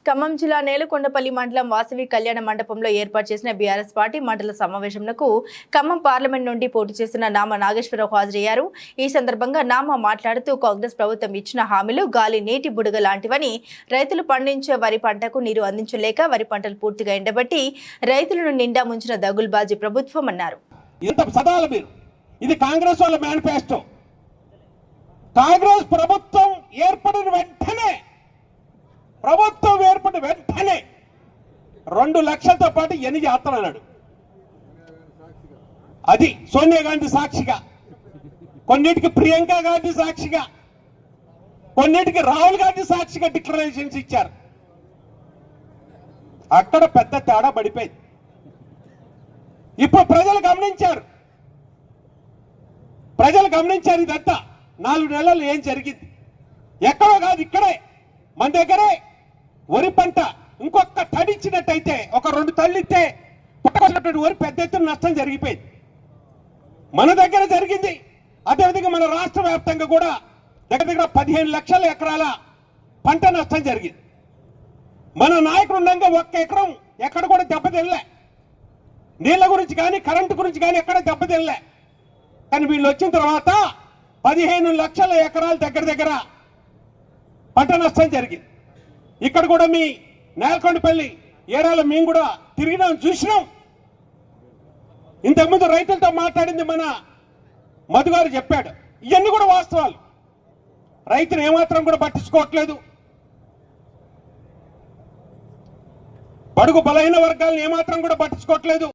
ఖమ్మం జిల్లా నేలకొండపల్లి మండలం వాసవి కళ్యాణ మండపంలో ఏర్పాటు చేసిన బీఆర్ఎస్ పార్టీ మండల సమావేశంకు ఖమ్మం పార్లమెంట్ నుండి పోటీ చేసిన నామ నాగేశ్వరరావు హాజరయ్యారు. ఈ సందర్భంగా నామ మాట్లాడుతూ కాంగ్రెస్ ప్రభుత్వం ఇచ్చిన హామీలు గాలి నీటి బుడగ లాంటివని, రైతులు పండించే వరి పంటకు నీరు అందించలేక వరి పంటలు పూర్తిగా ఎండబట్టి రైతులను నిండా ముంచిన దగుల్బాజీ ప్రభుత్వం అన్నారు. ఇది కాంగ్రెస్ వాళ్ళ మేనిఫెస్టో. కాంగ్రెస్ ప్రభుత్వం ఏర్పడిన వెంటనే 2 లక్షలతో పాటు ఎన్ని చేస్తానన్నాడు. అది సోనియా గాంధీ సాక్షిగా, కొన్నిటికి ప్రియాంక గాంధీ సాక్షిగా, కొన్నిటికి రాహుల్ గాంధీ సాక్షిగా డిక్లరేషన్స్ ఇచ్చారు. అక్కడ పెద్ద తేడా పడిపోయింది. ఇప్పుడు ప్రజలు గమనించారు. ఇదంతా 4 నెలలు ఏం జరిగింది. ఎక్కడో కాదు, ఇక్కడే మన దగ్గరే వరి పంట ఇంకొక తడిచ్చినట్టయితే, ఒక 2 తళ్ళిస్తే పుట్టకొచ్చినటువంటి వరి పెద్ద ఎత్తున నష్టం జరిగిపోయింది. మన దగ్గర జరిగింది. అదేవిధంగా మన రాష్ట్ర వ్యాప్తంగా కూడా దగ్గర 15 లక్షల ఎకరాల పంట నష్టం జరిగింది. మన నాయకుడు ఉండగా 1 ఎకరం ఎక్కడ కూడా దెబ్బతినలే. నీళ్ల గురించి కానీ కరెంటు గురించి కానీ ఎక్కడ దెబ్బతినలే. కానీ వీళ్ళు వచ్చిన తర్వాత 15 లక్షల ఎకరాల దగ్గర పంట నష్టం జరిగింది. ఇక్కడ కూడా మీ నేలకొండపల్లి ఏరియాలో మేము కూడా తిరిగినాం, చూసినాం. ఇంతకుముందు రైతులతో మాట్లాడింది మన మధు గారు చెప్పాడు. ఇవన్నీ కూడా వాస్తవాలు. రైతులు ఏమాత్రం కూడా పట్టించుకోవట్లేదు. బడుగు బలహీన వర్గాలను ఏమాత్రం కూడా పట్టించుకోవట్లేదు.